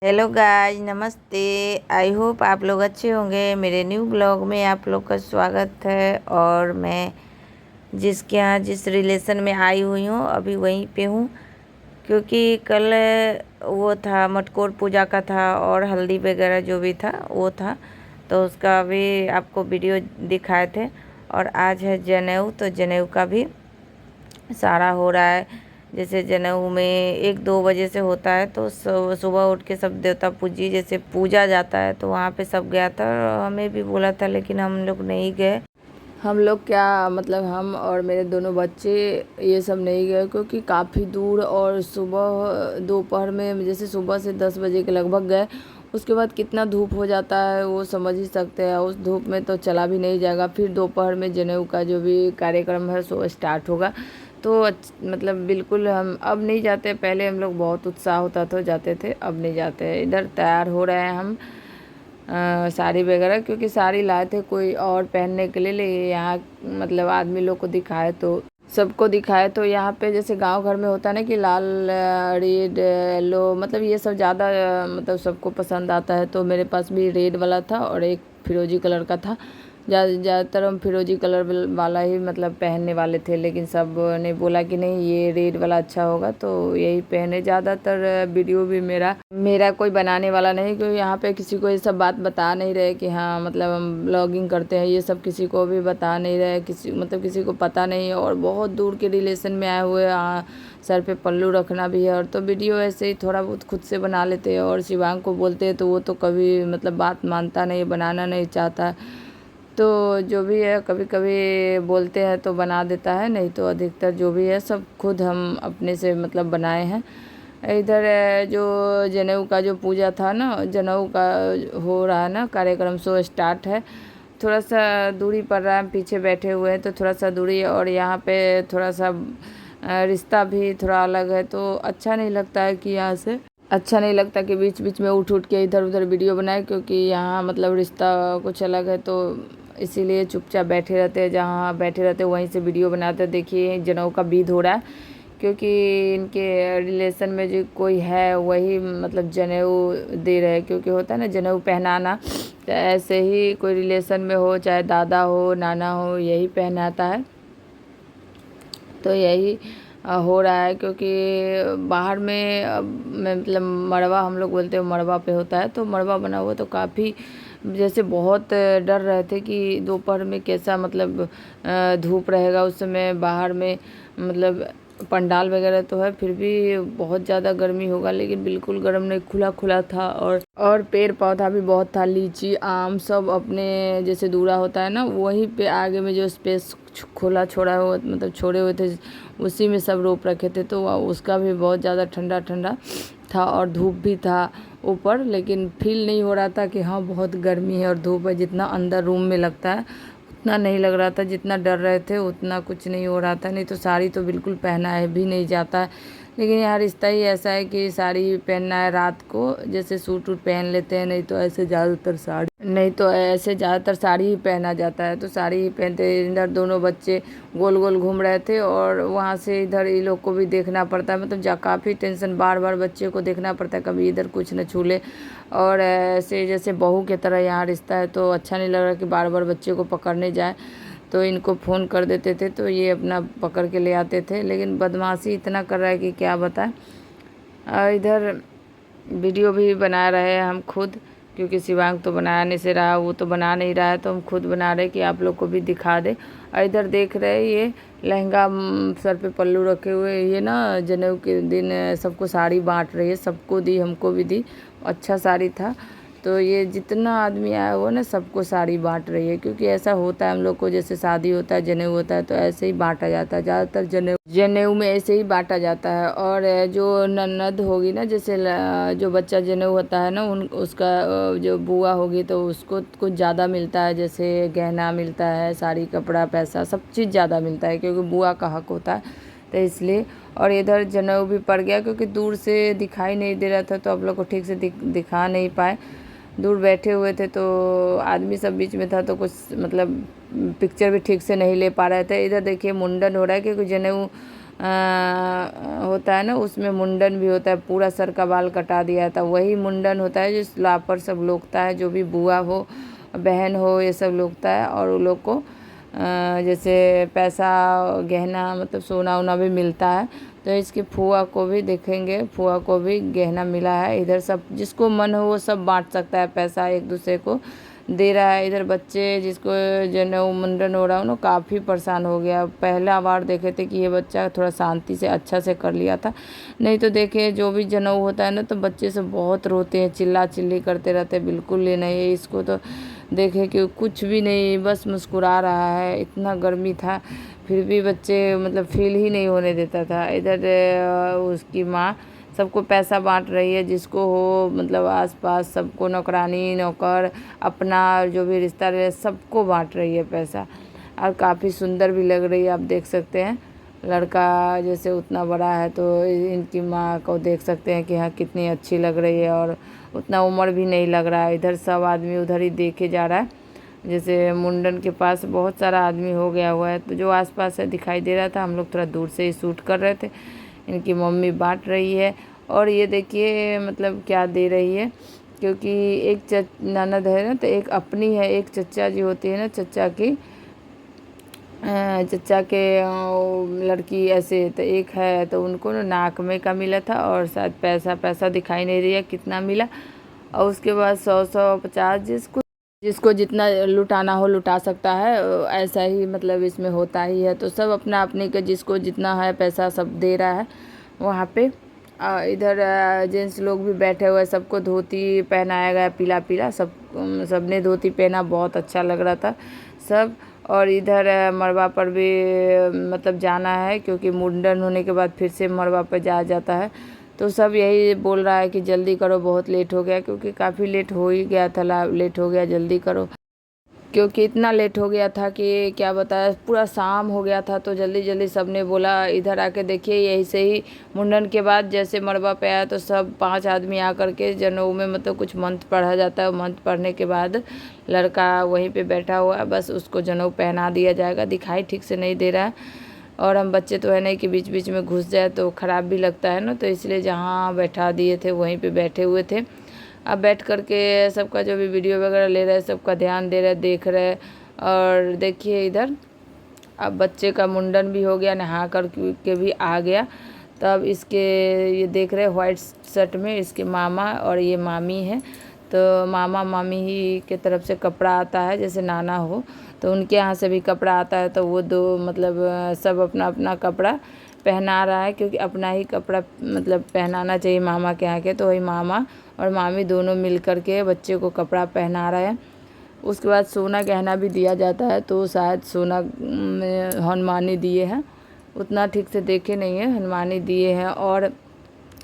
Hello guys, नमस्ते। I hope आप लोग अच्छे होंगे। मेरे न्यू ब्लॉग में आप लोग का स्वागत है। और मैं जिसके यहाँ जिस रिलेशन में आई हुई हूँ अभी वहीं पे हूँ, क्योंकि कल वो था मटकोर पूजा का था और हल्दी वगैरह जो भी था वो था, तो उसका भी आपको वीडियो दिखाए थे। और आज है जनेऊ, तो जनेऊ का भी सारा हो रहा है। जैसे जनेऊ में 1-2 बजे से होता है, तो सुबह उठ के सब देवता पूजी जैसे पूजा जाता है, तो वहाँ पे सब गया था। और हमें भी बोला था लेकिन हम लोग नहीं गए। हम लोग क्या मतलब हम और मेरे दोनों बच्चे ये सब नहीं गए, क्योंकि काफ़ी दूर और सुबह दोपहर में जैसे सुबह से 10 बजे के लगभग गए, उसके बाद कितना धूप हो जाता है वो समझ ही सकते हैं। उस धूप में तो चला भी नहीं जाएगा। फिर दोपहर में जनेऊ का जो भी कार्यक्रम है सो स्टार्ट होगा, तो मतलब बिल्कुल हम अब नहीं जाते। पहले हम लोग बहुत उत्साह होता था जाते थे, अब नहीं जाते हैं। इधर तैयार हो रहे हैं हम साड़ी वगैरह, क्योंकि साड़ी लाए थे कोई और पहनने के लिए, लेकिन यहाँ मतलब आदमी लोग को दिखाए तो सबको दिखाए, तो यहाँ पे जैसे गांव घर में होता है ना कि लाल रेड येलो मतलब ये सब ज़्यादा मतलब सबको पसंद आता है। तो मेरे पास भी रेड वाला था और एक फिरोजी कलर का था। ज़्यादातर हम फिरोजी कलर वाला ही मतलब पहनने वाले थे, लेकिन सब ने बोला कि नहीं ये रेड वाला अच्छा होगा, तो यही पहने। ज़्यादातर वीडियो भी मेरा कोई बनाने वाला नहीं, क्योंकि यहाँ पे किसी को ये सब बात बता नहीं रहे कि हाँ मतलब हम ब्लॉगिंग करते हैं, ये सब किसी को भी बता नहीं रहे, किसी को पता नहीं है। और बहुत दूर के रिलेशन में आए हुए सर पे पल्लू रखना भी है, और तो वीडियो ऐसे ही थोड़ा बहुत खुद से बना लेते हैं। और शिवांग को बोलते हैं तो वो तो कभी मतलब बात मानता नहीं, बनाना नहीं चाहता। तो जो भी है कभी कभी बोलते हैं तो बना देता है, नहीं तो अधिकतर जो भी है सब खुद हम अपने से मतलब बनाए हैं। इधर जो जनेऊ का जो पूजा था ना, जनेऊ का हो रहा है ना कार्यक्रम, सो स्टार्ट है। थोड़ा सा दूरी पड़ रहा है, पीछे बैठे हुए हैं तो थोड़ा सा दूरी। और यहाँ पे थोड़ा सा रिश्ता भी थोड़ा अलग है, तो अच्छा नहीं लगता है कि यहाँ से अच्छा नहीं लगता कि बीच बीच में उठ उठ के इधर उधर वीडियो बनाए, क्योंकि यहाँ मतलब रिश्ता कुछ अलग है। तो इसीलिए चुपचाप बैठे रहते हैं, जहाँ बैठे रहते हैं वहीं से वीडियो बनाते हैं। देखिए जनेऊ का विध हो रहा है, क्योंकि इनके रिलेशन में जो कोई है वही मतलब जनेऊ दे रहे हैं, क्योंकि होता है ना जनेऊ पहनाना। तो ऐसे ही कोई रिलेशन में हो, चाहे दादा हो नाना हो, यही पहनाता है। तो यही हो रहा है, क्योंकि बाहर में मतलब मड़वा हम लोग बोलते हैं, मड़वा पे होता है। तो मड़वा बना हुआ तो काफ़ी जैसे बहुत डर रहे थे कि दोपहर में कैसा मतलब धूप रहेगा उस समय बाहर में। मतलब पंडाल वगैरह तो है, फिर भी बहुत ज़्यादा गर्मी होगा, लेकिन बिल्कुल गर्म नहीं, खुला खुला था। और पेड़ पौधा भी बहुत था, लीची आम सब अपने जैसे दूरा होता है ना, वहीं पे आगे में जो स्पेस खोला छोड़ा हुआ मतलब छोड़े हुए थे, उसी में सब रोप रखे थे। तो उसका भी बहुत ज़्यादा ठंडा ठंडा था और धूप भी था ऊपर, लेकिन फील नहीं हो रहा था कि हाँ बहुत गर्मी है और धूप है। जितना अंदर रूम में लगता है उतना नहीं लग रहा था, जितना डर रहे थे उतना कुछ नहीं हो रहा था। नहीं तो साड़ी तो बिल्कुल पहना है भी नहीं जाता है, लेकिन यहाँ रिश्ता ही ऐसा है कि साड़ी पहनना है रात को। जैसे सूट वूट पहन लेते हैं, नहीं तो ऐसे ज़्यादातर साड़ी ही पहना जाता है, तो साड़ी ही पहनते। इधर दोनों बच्चे गोल गोल घूम रहे थे और वहाँ से इधर ये लोग को भी देखना पड़ता है, मतलब काफ़ी टेंशन, बार बार बच्चे को देखना पड़ता है, कभी इधर कुछ न छू ले। और ऐसे जैसे बहू की तरह यहाँ रिश्ता है, तो अच्छा नहीं लग रहा कि बार बार बच्चे को पकड़ने जाए। तो इनको फ़ोन कर देते थे तो ये अपना पकड़ के ले आते थे, लेकिन बदमाशी इतना कर रहा है कि क्या बताएं। और इधर वीडियो भी बना रहे हैं हम खुद, क्योंकि शिवांग तो बना नहीं से रहा, वो तो बना नहीं रहा है, तो हम खुद बना रहे कि आप लोग को भी दिखा दे। और इधर देख रहे हैं ये लहंगा सर पे पल्लू रखे हुए, ये ना जनेऊ के दिन सबको साड़ी बांट रही है, सबको दी, हमको भी दी। अच्छा साड़ी था, तो ये जितना आदमी आया हुआ ना सबको साड़ी बांट रही है, क्योंकि ऐसा होता है हम लोग को, जैसे शादी होता है जनेऊ होता है तो ऐसे ही बांटा जाता है। ज़्यादातर जनेऊ में ऐसे ही बांटा जाता है। और जो ननद होगी ना, जैसे जो बच्चा जनेऊ होता है ना उसका जो बुआ होगी तो उसको कुछ ज़्यादा मिलता है, जैसे गहना मिलता है, साड़ी कपड़ा पैसा सब चीज़ ज़्यादा मिलता है, क्योंकि बुआ का हक होता है, तो इसलिए। और इधर जनेऊ भी पड़ गया, क्योंकि दूर से दिखाई नहीं दे रहा था, तो आप लोग को ठीक से दिखा नहीं पाए, दूर बैठे हुए थे तो आदमी सब बीच में था, तो कुछ मतलब पिक्चर भी ठीक से नहीं ले पा रहे थे। इधर देखिए मुंडन हो रहा है, क्योंकि जनेऊ होता है ना, उसमें मुंडन भी होता है, पूरा सर का बाल कटा दिया था, वही मुंडन होता है जो लापर सब लोगता है, जो भी बुआ हो बहन हो ये सब लोगता है। और वो लोग को जैसे पैसा गहना मतलब सोना वोना भी मिलता है। तो इसकी फुआ को भी देखेंगे, फुआ को भी गहना मिला है। इधर सब जिसको मन हो वो सब बांट सकता है, पैसा एक दूसरे को दे रहा है। इधर बच्चे जिसको जनेऊ मुंडन हो रहा हो ना, काफ़ी परेशान हो गया। पहला बार देखे थे कि ये बच्चा थोड़ा शांति से अच्छा से कर लिया था, नहीं तो देखे जो भी जनेऊ होता है ना तो बच्चे सब बहुत रोते हैं, चिल्ला चिल्ली करते रहते हैं, बिल्कुल ये नहीं है। इसको तो देखे कि कुछ भी नहीं, बस मुस्कुरा रहा है। इतना गर्मी था फिर भी बच्चे मतलब फील ही नहीं होने देता था। इधर उसकी माँ सबको पैसा बांट रही है, जिसको हो मतलब आसपास सबको, नौकरानी नौकर अपना जो भी रिश्ता रहे सबको बांट रही है पैसा। और काफ़ी सुंदर भी लग रही है, आप देख सकते हैं। लड़का जैसे उतना बड़ा है तो इनकी माँ को देख सकते हैं कि हाँ कितनी अच्छी लग रही है, और उतना उम्र भी नहीं लग रहा है। इधर सब आदमी उधर ही देखे जा रहा है। जैसे मुंडन के पास बहुत सारा आदमी हो गया हुआ है, तो जो आसपास है दिखाई दे रहा था, हम लोग थोड़ा दूर से ही शूट कर रहे थे। इनकी मम्मी बांट रही है, और ये देखिए मतलब क्या दे रही है, क्योंकि एक ननद है ना, तो एक अपनी है, एक चचा जी होती है ना, चचा के लड़की ऐसे, तो एक है तो उनको ना नाक में का मिला था, और शायद पैसा दिखाई नहीं रही है कितना मिला। और उसके बाद 100-150 जिसको जितना लुटाना हो लुटा सकता है, ऐसा ही मतलब इसमें होता ही है। तो सब अपना अपने के जिसको जितना है पैसा सब दे रहा है वहाँ पे। इधर जेंट्स लोग भी बैठे हुए, सबको धोती पहनाया गया पीला पीला, सबने धोती पहना, बहुत अच्छा लग रहा था सब। और इधर मड़वा पर भी मतलब जाना है, क्योंकि मुंडन होने के बाद फिर से मड़वा पर जाया जाता है। तो सब यही बोल रहा है कि जल्दी करो, बहुत लेट हो गया, क्योंकि काफ़ी लेट हो ही गया था, लेट हो गया, जल्दी करो। क्योंकि इतना लेट हो गया था कि क्या बताया, पूरा शाम हो गया था, तो जल्दी जल्दी सब ने बोला इधर आके देखिए। यही से ही मुंडन के बाद जैसे मड़वा पे आया तो सब 5 आदमी आकर के जनेऊ में मतलब कुछ मंत्र पढ़ा जाता है, मंत्र पढ़ने के बाद लड़का वहीं पे बैठा हुआ है, बस उसको जनेऊ पहना दिया जाएगा। दिखाई ठीक से नहीं दे रहा है, और हम बच्चे तो है नहीं कि बीच बीच में घुस जाए तो ख़राब भी लगता है ना, तो इसलिए जहाँ बैठा दिए थे वहीं पे बैठे हुए थे। अब बैठ कर के सबका जो भी वीडियो वगैरह ले रहे, सबका ध्यान दे रहे, देख रहे। और देखिए इधर अब बच्चे का मुंडन भी हो गया, नहा कर के भी आ गया। तब इसके ये देख रहे वाइट शर्ट में इसके मामा और ये मामी है। तो मामा मामी ही के तरफ से कपड़ा आता है, जैसे नाना हो तो उनके यहाँ से भी कपड़ा आता है, तो वो दो मतलब सब अपना अपना कपड़ा पहना रहा है, क्योंकि अपना ही कपड़ा मतलब पहनाना चाहिए मामा के यहाँ के। तो वही मामा और मामी दोनों मिल कर के बच्चे को कपड़ा पहना रहे हैं। उसके बाद सोना गहना भी दिया जाता है, तो शायद सोना हनुमानी दिए हैं, उतना ठीक से देखे नहीं है, हनुमानी दिए हैं। और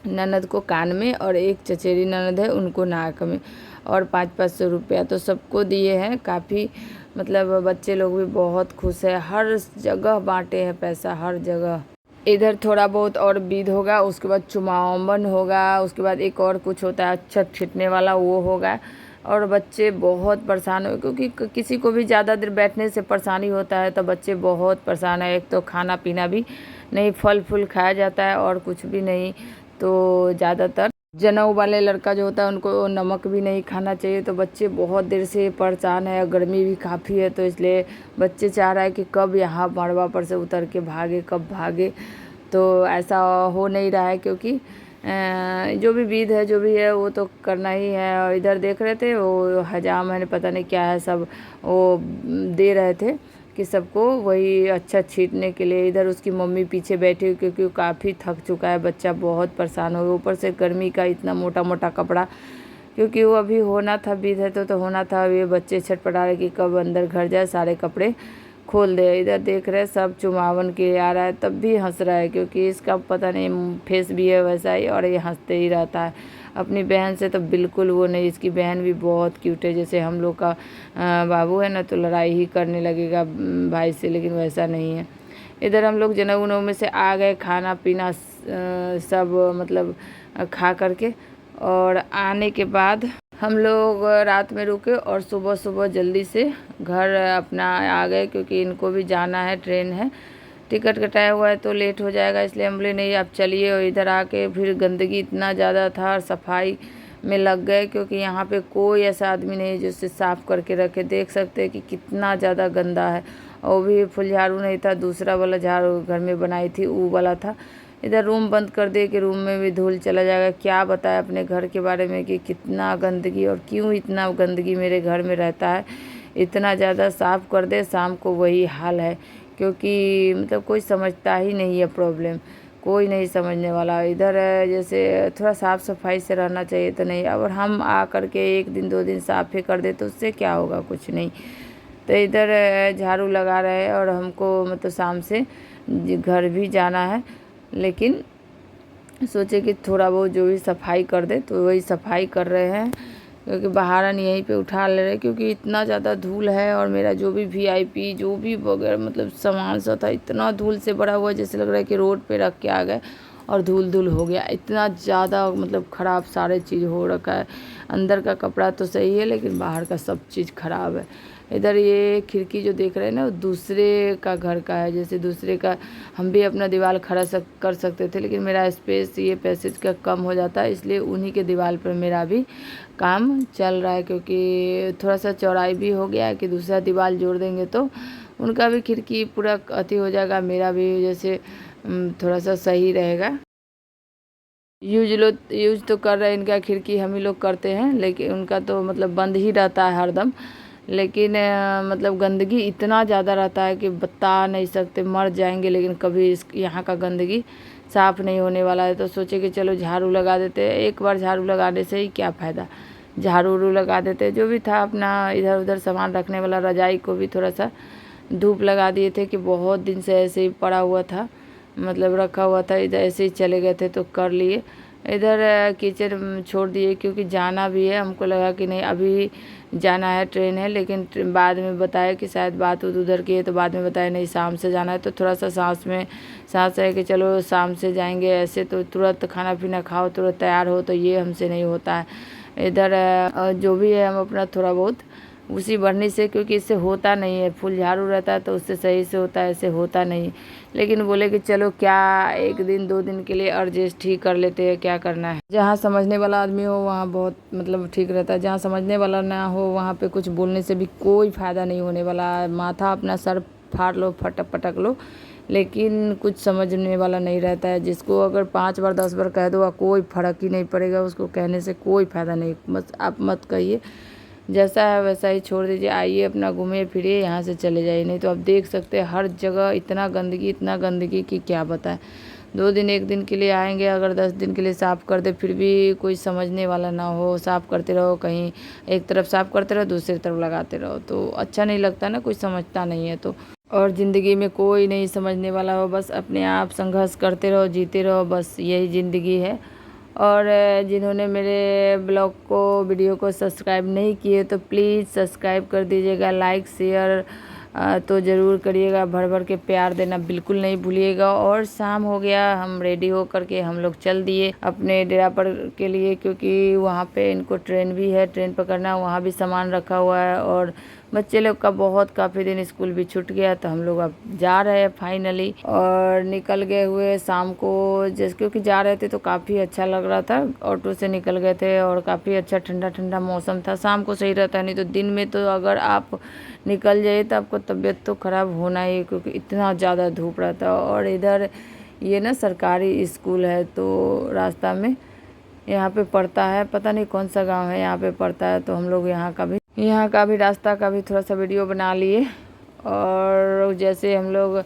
ननद को कान में, और एक चचेरी ननद है उनको नाक में, और 500-500 रुपया तो सबको दिए हैं। काफ़ी मतलब बच्चे लोग भी बहुत खुश है, हर जगह बांटे हैं पैसा, हर जगह। इधर थोड़ा बहुत और विध होगा, उसके बाद चुमावन होगा, उसके बाद एक और कुछ होता है अक्षत छिटने वाला, वो होगा। और बच्चे बहुत परेशान हो, क्योंकि किसी को भी ज़्यादा देर बैठने से परेशानी होता है, तो बच्चे बहुत परेशान है। एक तो खाना पीना भी नहीं, फल फूल खाया जाता है और कुछ भी नहीं। तो ज़्यादातर जनेऊ वाले लड़का जो होता है उनको नमक भी नहीं खाना चाहिए। तो बच्चे बहुत देर से परेशान है, गर्मी भी काफ़ी है, तो इसलिए बच्चे चाह रहा है कि कब यहाँ मड़वा पर से उतर के भागे, कब भागे। तो ऐसा हो नहीं रहा है, क्योंकि जो भी विध है जो भी है वो तो करना ही है। और इधर देख रहे थे वो हजाम है, पता नहीं क्या है, सब वो दे रहे थे कि सबको वही अच्छा छीटने के लिए। इधर उसकी मम्मी पीछे बैठी हुई, क्योंकि वो काफ़ी थक चुका है, बच्चा बहुत परेशान हो गया, ऊपर से गर्मी का इतना मोटा मोटा कपड़ा, क्योंकि वो अभी होना था विध है तो होना था। ये बच्चे छटपटा रहे कि कब अंदर घर जाए, सारे कपड़े खोल दे। इधर देख रहे सब चुमावन के आ रहा है, तब भी हंस रहा है, क्योंकि इसका पता नहीं फेस भी है वैसा ही, और ये हंसते ही रहता है। अपनी बहन से तो बिल्कुल वो नहीं, इसकी बहन भी बहुत क्यूट है, जैसे हम लोग का बाबू है ना, तो लड़ाई ही करने लगेगा भाई से, लेकिन वैसा नहीं है। इधर हम लोग जनेऊ उनेऊ में से आ गए, खाना पीना सब मतलब खा करके, और आने के बाद हम लोग रात में रुके, और सुबह सुबह जल्दी से घर अपना आ गए, क्योंकि इनको भी जाना है, ट्रेन है। टिकट कटाया हुआ है तो लेट हो जाएगा, इसलिए हम बोले नहीं आप चलिए। और इधर आके फिर गंदगी इतना ज़्यादा था और सफाई में लग गए, क्योंकि यहाँ पे कोई ऐसा आदमी नहीं है जो उसे साफ़ करके रखे। देख सकते हैं कि कितना ज़्यादा गंदा है। और वो भी फुल झाड़ू नहीं था, दूसरा वाला झाड़ू घर में बनाई थी वो वाला था। इधर रूम बंद कर दिए कि रूम में भी धूल चला जाएगा। क्या बताए अपने घर के बारे में कि कितना गंदगी और क्यों इतना गंदगी मेरे घर में रहता है। इतना ज़्यादा साफ़ कर दे, शाम को वही हाल है, क्योंकि मतलब कोई समझता ही नहीं है प्रॉब्लम, कोई नहीं समझने वाला। इधर जैसे थोड़ा साफ़ सफाई से रहना चाहिए तो नहीं, और हम आ कर के 1 दिन 2 दिन साफ़ ही कर दे तो उससे क्या होगा, कुछ नहीं। तो इधर झाड़ू लगा रहे हैं और हमको मतलब शाम से घर भी जाना है, लेकिन सोचे कि थोड़ा बहुत जो भी सफाई कर दे तो वही सफाई कर रहे हैं, क्योंकि बहारन यहीं पे उठा ले रहे, क्योंकि इतना ज़्यादा धूल है। और मेरा जो भी वीआईपी जो भी वगैरह मतलब सामान सा था इतना धूल से भरा हुआ, जैसे लग रहा है कि रोड पे रख के आ गए और धूल धूल हो गया। इतना ज़्यादा मतलब ख़राब सारे चीज़ हो रखा है। अंदर का कपड़ा तो सही है लेकिन बाहर का सब चीज़ ख़राब है। इधर ये खिड़की जो देख रहे हैं ना वो दूसरे का घर का है, जैसे दूसरे का हम भी अपना दीवार खड़ा कर सकते थे, लेकिन मेरा स्पेस ये पैसेज का कम हो जाता है, इसलिए उन्हीं के दीवार पर मेरा भी काम चल रहा है। क्योंकि थोड़ा सा चौड़ाई भी हो गया है कि दूसरा दीवार जोड़ देंगे तो उनका भी खिड़की पूरा अति हो जाएगा, मेरा भी जैसे थोड़ा सा सही रहेगा। यूज तो कर रहे हैं, इनका खिड़की हम ही लोग करते हैं, लेकिन उनका तो मतलब बंद ही रहता है हरदम। लेकिन मतलब गंदगी इतना ज़्यादा रहता है कि बता नहीं सकते, मर जाएंगे। लेकिन कभी इस यहाँ का गंदगी साफ़ नहीं होने वाला है, तो सोचे कि चलो झाड़ू लगा देते हैं। एक बार झाड़ू लगाने से ही क्या फ़ायदा, झाड़ू उड़ू लगा देते। जो भी था अपना इधर उधर सामान रखने वाला, रजाई को भी थोड़ा सा धूप लगा दिए थे कि बहुत दिन से ऐसे ही पड़ा हुआ था, मतलब रखा हुआ था। इधर ऐसे ही चले गए थे तो कर लिए। इधर किचन छोड़ दिए क्योंकि जाना भी है। हमको लगा कि नहीं अभी जाना है, ट्रेन है, लेकिन बाद में बताया कि शायद बात उधर की है, तो बाद में बताया नहीं शाम से जाना है। तो थोड़ा सा सांस है कि चलो शाम से जाएंगे, ऐसे तो तुरंत खाना पीना खाओ तुरंत तैयार हो, तो ये हमसे नहीं होता है। इधर जो भी है हम अपना थोड़ा बहुत उसी बढ़ने से, क्योंकि इससे होता नहीं है। फुल झाड़ू रहता है तो उससे सही से होता है, ऐसे होता नहीं। लेकिन बोले कि चलो क्या 1 दिन 2 दिन के लिए एडजस्ट ही कर लेते हैं, क्या करना है। जहाँ समझने वाला आदमी हो वहाँ बहुत मतलब ठीक रहता है, जहाँ समझने वाला ना हो वहाँ पे कुछ बोलने से भी कोई फ़ायदा नहीं होने वाला है। माथा अपना सर फाड़ लो, पटक लो, लेकिन कुछ समझने वाला नहीं रहता है। जिसको अगर 5 बार 10 बार कह दो कोई फ़र्क ही नहीं पड़ेगा, उसको कहने से कोई फ़ायदा नहीं। बस आप मत कहिए, जैसा है वैसा ही छोड़ दीजिए। आइए अपना घूमिए फिरिए, यहाँ से चले जाइए। नहीं तो आप देख सकते हैं हर जगह इतना गंदगी कि क्या बताएं। 2 दिन 1 दिन के लिए आएंगे, अगर 10 दिन के लिए साफ़ कर दे फिर भी कोई समझने वाला ना हो। साफ़ करते रहो, कहीं एक तरफ साफ़ करते रहो दूसरी तरफ लगाते रहो, तो अच्छा नहीं लगता ना, कोई समझता नहीं है तो। और ज़िंदगी में कोई नहीं समझने वाला हो, बस अपने आप संघर्ष करते रहो, जीते रहो, बस यही ज़िंदगी है। और जिन्होंने मेरे ब्लॉग को वीडियो को सब्सक्राइब नहीं किए तो प्लीज़ सब्सक्राइब कर दीजिएगा। लाइक शेयर तो ज़रूर करिएगा, भर भर के प्यार देना बिल्कुल नहीं भूलिएगा। और शाम हो गया, हम रेडी हो करके हम लोग चल दिए अपने डेरा पर के लिए, क्योंकि वहाँ पे इनको ट्रेन भी है, ट्रेन पकड़ना, वहाँ भी सामान रखा हुआ है। और बच्चे लोग का बहुत काफ़ी दिन स्कूल भी छूट गया, तो हम लोग अब जा रहे हैं फाइनली। और निकल गए हुए शाम को, जैसे क्योंकि जा रहे थे तो काफ़ी अच्छा लग रहा था, ऑटो से निकल गए थे और काफ़ी अच्छा ठंडा ठंडा मौसम था। शाम को सही रहता है, नहीं तो दिन में तो अगर आप निकल जाइए तो आपको तबीयत तो ख़राब होना ही, क्योंकि इतना ज़्यादा धूप रहता है। और इधर ये ना सरकारी स्कूल है, तो रास्ता में यहाँ पे पड़ता है, पता नहीं कौन सा गांव है, यहाँ पे पड़ता है। तो हम लोग यहाँ का भी रास्ता का भी थोड़ा सा वीडियो बना लिए। और जैसे हम लोग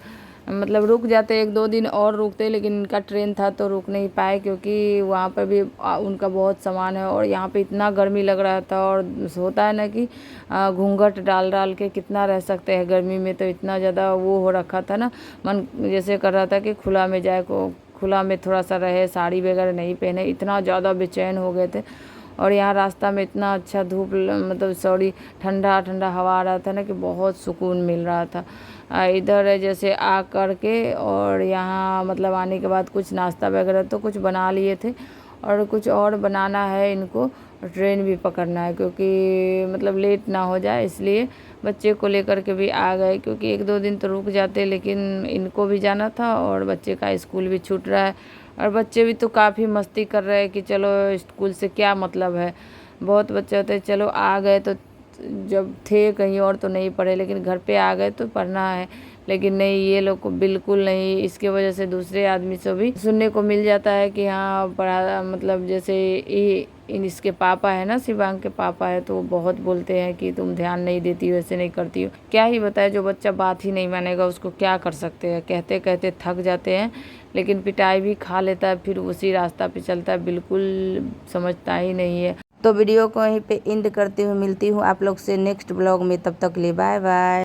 मतलब रुक जाते 1-2 दिन और रुकते, लेकिन इनका ट्रेन था तो रुक नहीं पाए, क्योंकि वहाँ पर भी उनका बहुत सामान है। और यहाँ पे इतना गर्मी लग रहा था, और होता है ना कि घूंघट डाल डाल के कितना रह सकते हैं गर्मी में, तो इतना ज़्यादा वो हो रखा था ना, मन जैसे कर रहा था कि खुला में जाए, को खुला में थोड़ा सा रहे, साड़ी वगैरह नहीं पहने, इतना ज़्यादा बेचैन हो गए थे। और यहाँ रास्ता में इतना अच्छा धूप मतलब सॉरी ठंडा ठंडा हवा आ रहा था ना, कि बहुत सुकून मिल रहा था। इधर जैसे आ कर के और यहाँ मतलब आने के बाद कुछ नाश्ता वगैरह तो कुछ बना लिए थे, और कुछ और बनाना है इनको ट्रेन भी पकड़ना है, क्योंकि मतलब लेट ना हो जाए, इसलिए बच्चे को लेकर के भी आ गए। क्योंकि 1-2 दिन तो रुक जाते, लेकिन इनको भी जाना था और बच्चे का स्कूल भी छूट रहा है। और बच्चे भी तो काफ़ी मस्ती कर रहे हैं कि चलो स्कूल से क्या मतलब है। बहुत बच्चे होते हैं चलो आ गए, तो जब थे कहीं और तो नहीं पढ़े, लेकिन घर पे आ गए तो पढ़ना है। लेकिन नहीं, ये लोग को बिल्कुल नहीं। इसके वजह से दूसरे आदमी से भी सुनने को मिल जाता है कि हाँ पढ़ा, मतलब जैसे इसके पापा है ना, शिवांग के पापा है, तो वो बहुत बोलते हैं कि तुम ध्यान नहीं देती हो, ऐसे नहीं करती हो। क्या ही बताए, जो बच्चा बात ही नहीं मानेगा उसको क्या कर सकते हैं। कहते कहते थक जाते हैं, लेकिन पिटाई भी खा लेता है, फिर उसी रास्ता पे चलता है, बिल्कुल समझता ही नहीं है। तो वीडियो को यहीं पे एंड करती हूँ, मिलती हूँ आप लोग से नेक्स्ट ब्लॉग में। तब तक के लिए बाय बाय।